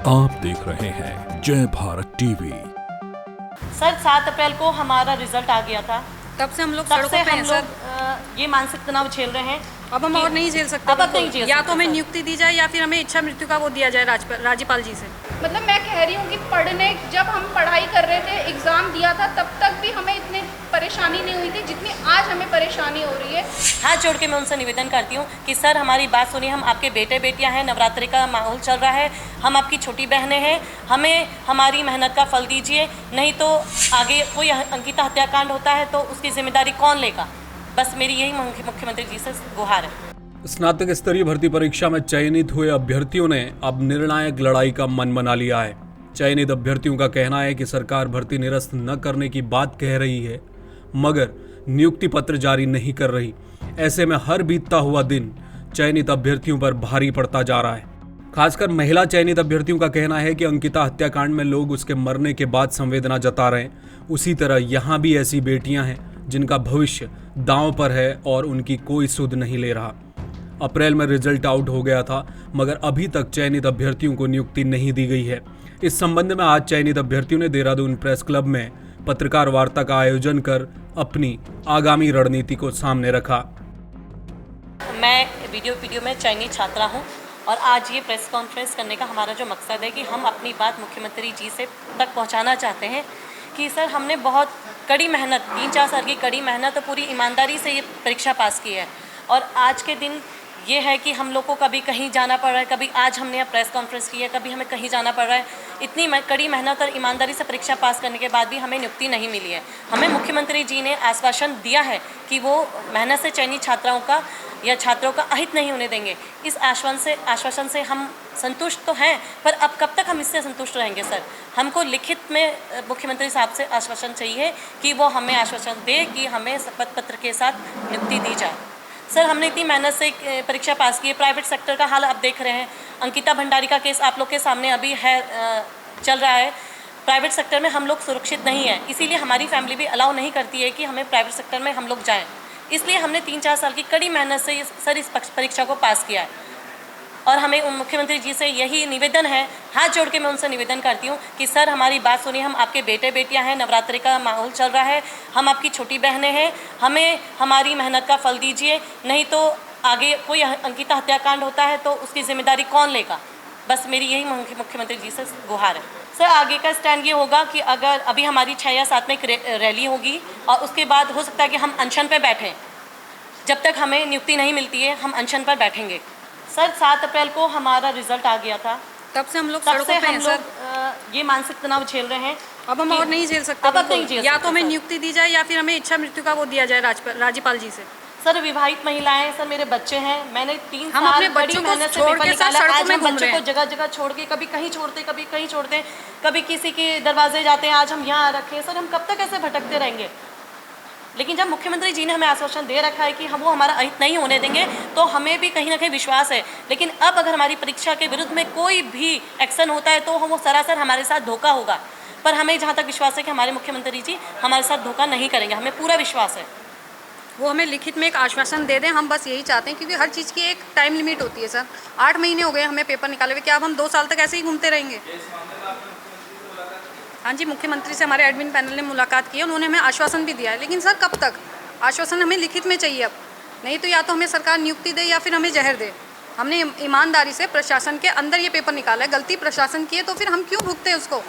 आप देख रहे हैं जय भारत टीवी। सर 7 अप्रैल को हमारा रिजल्ट आ गया था। तब से हम लोग तब सड़कों से पे हम हैं लोग सर। ये मानसिक तनाव झेल रहे हैं। अब हम और नहीं झेल सकते। अब नहीं झेल या सकते तो हमें सर। नियुक्ति दी जाए या फिर हमें इच्छा मृत्यु का वो दिया जाए राज्यपाल जी से। मतलब मैं कह रही हूँ कि जब हम पढ़ाई कर रहे थे, एग्ज़ाम दिया था, तब तक भी हमें इतनी परेशानी नहीं हुई थी जितनी आज हमें परेशानी हो रही है। हाथ जोड़ के मैं उनसे निवेदन करती हूँ कि सर हमारी बात सुनिए, हम आपके बेटे बेटियाँ हैं, नवरात्रि का माहौल चल रहा है, हम आपकी छोटी बहनें हैं, हमें हमारी मेहनत का फल दीजिए, नहीं तो आगे कोई अंकिता हत्याकांड होता है तो उसकी जिम्मेदारी कौन लेगा। बस मेरी यही मुख्यमंत्री जी से गुहार है। स्नातक स्तरीय भर्ती परीक्षा में चयनित हुए अभ्यर्थियों ने अब निर्णायक लड़ाई का मन बना लिया है। चयनित अभ्यर्थियों का कहना है कि सरकार भर्ती निरस्त न करने की बात कह रही है, मगर नियुक्ति पत्र जारी नहीं कर रही। ऐसे में हर बीतता हुआ दिन चयनित अभ्यर्थियों पर भारी पड़ता जा रहा है। खासकर महिला चयनित अभ्यर्थियों का कहना है कि अंकिता हत्याकांड में लोग उसके मरने के बाद संवेदना जता रहे हैं। उसी तरह यहाँ भी ऐसी बेटियां हैं जिनका भविष्य दांव पर है और उनकी कोई सुध नहीं ले रहा। अप्रैल में रिजल्ट आउट हो गया था, मगर अभी तक चयनित अभ्यर्थियों को नियुक्ति नहीं दी गई है। इस संबंध में आज चयनित अभ्यर्थियों ने देहरादून प्रेस क्लब में पत्रकार वार्ता का आयोजन कर अपनी आगामी रणनीति को सामने रखा। मैं वीडियो में चयनित छात्रा हूँ और आज ये प्रेस कॉन्फ्रेंस करने का हमारा जो मकसद है कि हम अपनी बात मुख्यमंत्री जी से तक पहुँचाना चाहते हैं कि सर हमने बहुत कड़ी मेहनत, 3-4 साल की कड़ी मेहनत और पूरी ईमानदारी से ये परीक्षा पास की है। और आज के दिन ये है कि हम लोग को कभी कहीं जाना पड़ रहा है, कभी आज हमने यहाँ प्रेस कॉन्फ्रेंस की है, कभी हमें कहीं जाना पड़ रहा है। इतनी कड़ी मेहनत और ईमानदारी से परीक्षा पास करने के बाद भी हमें नियुक्ति नहीं मिली है। हमें मुख्यमंत्री जी ने आश्वासन दिया है कि वो मेहनत से चयनित छात्राओं का या छात्रों का अहित नहीं होने देंगे। इस आश्वासन से हम संतुष्ट तो हैं, पर अब कब तक हम इससे संतुष्ट रहेंगे सर। हमको लिखित में मुख्यमंत्री साहब से आश्वासन चाहिए कि वो हमें आश्वासन दे कि हमें शपथ पत्र के साथ नियुक्ति दी जाए। सर हमने इतनी मेहनत से परीक्षा पास की है। प्राइवेट सेक्टर का हाल आप देख रहे हैं। अंकिता भंडारी का केस आप लोग के सामने अभी है, चल रहा है। प्राइवेट सेक्टर में हम लोग सुरक्षित नहीं है, इसीलिए हमारी फैमिली भी अलाउ नहीं करती है कि हमें प्राइवेट सेक्टर में हम लोग जाएं। इसलिए हमने 3-4 साल की कड़ी मेहनत से सर इस परीक्षा को पास किया है। और हमें उन मुख्यमंत्री जी से यही निवेदन है, हाथ जोड़ के मैं उनसे निवेदन करती हूँ कि सर हमारी बात सुनिए, हम आपके बेटे बेटियाँ हैं, नवरात्रि का माहौल चल रहा है, हम आपकी छोटी बहनें हैं, हमें हमारी मेहनत का फल दीजिए, नहीं तो आगे कोई अंकिता हत्याकांड होता है तो उसकी जिम्मेदारी कौन लेगा। बस मेरी यही मुख्यमंत्री जी से गुहार है। सर आगे का स्टैंड ये होगा कि अगर अभी हमारी 6 या 7 में एक रैली होगी और उसके बाद हो सकता है कि हम अनशन पर बैठें। जब तक हमें नियुक्ति नहीं मिलती है हम अनशन पर बैठेंगे। सर 7 अप्रैल को हमारा रिजल्ट आ गया था। तब से हम लोग सड़कों पे हैं सर। ये मानसिक तनाव झेल रहे हैं। अब हम और नहीं झेल सकते। अब नहीं झेल सकते। या तो हमें नियुक्ति दी जाए या फिर हमें इच्छा मृत्यु का वो दिया जाए राज्यपाल जी से। सर विवाहित महिलाएं, सर मेरे बच्चे हैं, मैंने 3 साल अपने बड़ी बच्चों को मेहनत से छोड़ पेपर के निकाला। सड़कों आज में हम घूम बच्चों रहे को हैं। जगह जगह छोड़ के कभी कहीं छोड़ते, कभी किसी के दरवाजे जाते हैं, आज हम यहाँ रखे हैं। सर हम कब तक ऐसे भटकते रहेंगे। लेकिन जब मुख्यमंत्री जी ने हमें आश्वासन दे रखा है कि हम वो हमारा अहित नहीं होने देंगे, तो हमें भी कहीं ना कहीं विश्वास है। लेकिन अब अगर हमारी परीक्षा के विरुद्ध में कोई भी एक्शन होता है तो वो सरासर हमारे साथ धोखा होगा। पर हमें जहाँ तक विश्वास है कि हमारे मुख्यमंत्री जी हमारे साथ धोखा नहीं करेंगे, हमें पूरा विश्वास है। वो हमें लिखित में एक आश्वासन दे दें, हम बस यही चाहते हैं, क्योंकि हर चीज़ की एक टाइम लिमिट होती है सर। 8 महीने हो गए हमें पेपर निकाले हुए, क्या अब हम 2 साल तक ऐसे ही घूमते रहेंगे। हाँ जी, मुख्यमंत्री से हमारे एडमिन पैनल ने मुलाकात की है, उन्होंने हमें आश्वासन भी दिया है, लेकिन सर कब तक। आश्वासन हमें लिखित में चाहिए अब, नहीं तो या तो हमें सरकार नियुक्ति दे या फिर हमें जहर दे। हमने ईमानदारी से प्रशासन के अंदर ये पेपर निकाला है, गलती प्रशासन की है तो फिर हम क्यों भुगते हैं उसको।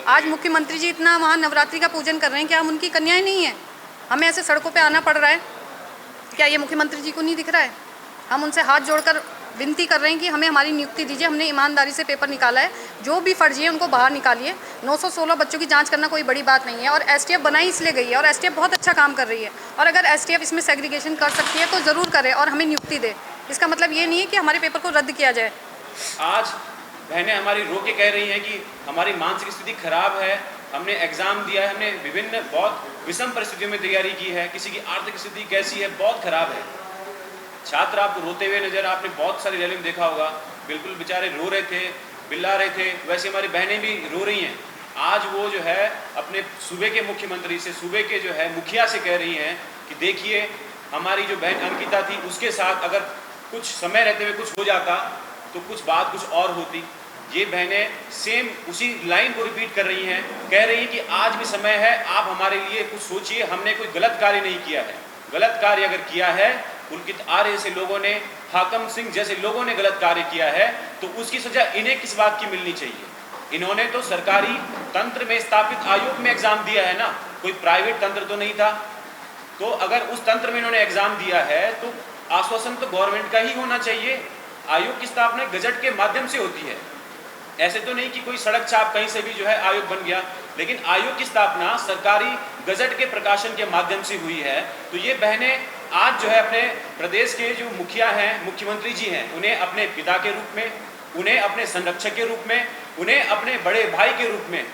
आज मुख्यमंत्री जी इतना वहाँ नवरात्रि का पूजन कर रहे हैं, क्या हम उनकी कन्याएं नहीं हैं। हमें ऐसे सड़कों पे आना पड़ रहा है, क्या ये मुख्यमंत्री जी को नहीं दिख रहा है। हम उनसे हाथ जोड़कर विनती कर रहे हैं कि हमें हमारी नियुक्ति दीजिए। हमने ईमानदारी से पेपर निकाला है, जो भी फर्जी है उनको बाहर निकालिए। 916 बच्चों की जांच करना कोई बड़ी बात नहीं है, और एसटीएफ बनाई इसलिए गई है और एसटीएफ बहुत अच्छा काम कर रही है। और अगर एसटीएफ इसमें सेग्रीगेशन कर सकती है तो ज़रूर करे और हमें नियुक्ति दे। इसका मतलब ये नहीं है कि हमारे पेपर को रद्द किया जाए। आज बहनें हमारी रो के कह रही हैं कि हमारी मानसिक स्थिति खराब है, हमने एग्ज़ाम दिया है, हमने विभिन्न बहुत विषम परिस्थितियों में तैयारी की है, किसी की आर्थिक स्थिति कैसी है, बहुत खराब है। छात्र आपको रोते हुए नजर, आपने बहुत सारी रैली में देखा होगा, बिल्कुल बेचारे रो रहे थे, बिल्ला रहे थे। वैसे हमारी बहनें भी रो रही हैं। आज वो जो है अपने सूबे के मुख्यमंत्री से, सूबे के जो है मुखिया से कह रही हैं कि देखिए हमारी जो बहन अंकिता थी उसके साथ अगर कुछ समय रहते हुए कुछ हो जाता तो कुछ बात कुछ और होती। ये बहनें सेम उसी लाइन को रिपीट कर रही हैं, कह रही हैं कि आज भी समय है, आप हमारे लिए कुछ सोचिए, हमने कोई गलत कार्य नहीं किया है। गलत कार्य अगर किया है, पुलकित आर्य जैसे लोगों ने, हाकम सिंह जैसे लोगों ने गलत कार्य किया है, तो उसकी सजा इन्हें किस बात की मिलनी चाहिए। इन्होंने तो सरकारी तंत्र में स्थापित आयोग में एग्जाम दिया है ना, कोई प्राइवेट तंत्र तो नहीं था। तो अगर उस तंत्र में इन्होंने एग्जाम दिया है तो आश्वासन तो गवर्नमेंट का ही होना चाहिए। आयोग की स्थापना गजट के माध्यम से होती है, ऐसे तो नहीं कि कोई सड़क छाप कहीं से भी जो है आयोग बन गया, लेकिन आयोग की स्थापना सरकारी गजट के प्रकाशन के माध्यम से हुई है। तो ये बहनें आज जो है अपने प्रदेश के जो मुखिया हैं, मुख्यमंत्री जी हैं, उन्हें अपने पिता के रूप में, उन्हें अपने संरक्षक के रूप में, उन्हें अपने बड़े भाई के रूप में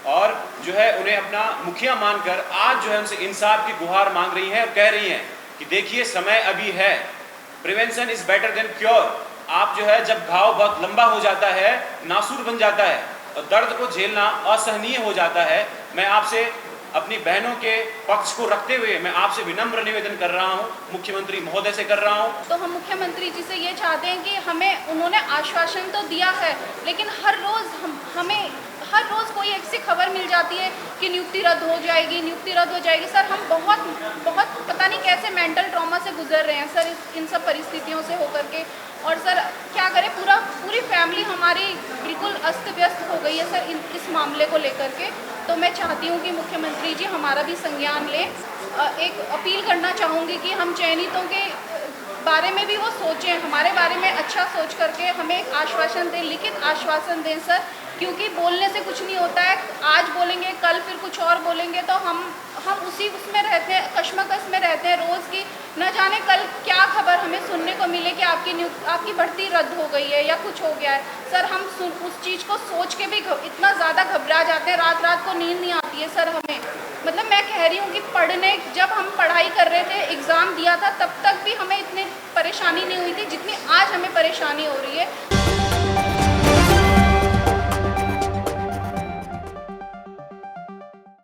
और जो है उन्हें अपना मुखिया मानकर आज जो है उनसे इंसाफ की गुहार मांग रही हैं और कह रही हैं कि देखिए समय अभी है, prevention is better than cure. आप जो है जब घाव बहुत लंबा हो जाता है, नासूर बन जाता है और दर्द को झेलना असहनीय हो जाता है, मैं आपसे अपनी बहनों के पक्ष को रखते हुए मैं आपसे विनम्र निवेदन कर रहा हूं, मुख्यमंत्री महोदय से कर रहा हूं। तो हम मुख्यमंत्री जी से ये चाहते हैं कि हमें उन्होंने आश्वासन तो दिया है, लेकिन हर रोज़ कोई ऐसी खबर मिल जाती है कि नियुक्ति रद्द हो जाएगी, नियुक्ति रद्द हो जाएगी। सर हम बहुत पता नहीं कैसे मेंटल ट्रॉमा से गुजर रहे हैं सर, इन सब परिस्थितियों से होकर के। और सर क्या करें, पूरी फैमिली हमारी बिल्कुल अस्त व्यस्त हो गई है सर इस मामले को लेकर के। तो मैं चाहती हूँ कि मुख्यमंत्री जी हमारा भी संज्ञान लें। एक अपील करना चाहूँगी कि हम चयनितों के बारे में भी वो सोचें, हमारे बारे में अच्छा सोच करके हमें एक आश्वासन दें, लिखित आश्वासन दें सर, क्योंकि बोलने से कुछ नहीं होता है। आज बोलेंगे, कल फिर कुछ और बोलेंगे, तो हम उसमें रहते हैं, कश्मकश में रहते हैं रोज़ की, न जाने कल क्या खबर हमें सुनने को मिले कि आपकी भर्ती रद्द हो गई है या कुछ हो गया है। सर हम उस चीज़ को सोच के भी इतना ज़्यादा घबरा जाते हैं, रात को नींद नहीं आती है सर हमें। मतलब मैं कह रही हूँ कि जब हम पढ़ाई कर रहे थे, एग्ज़ाम दिया था, तब तक भी हमें इतनी परेशानी नहीं हुई थी जितनी आज हमें परेशानी हो रही है।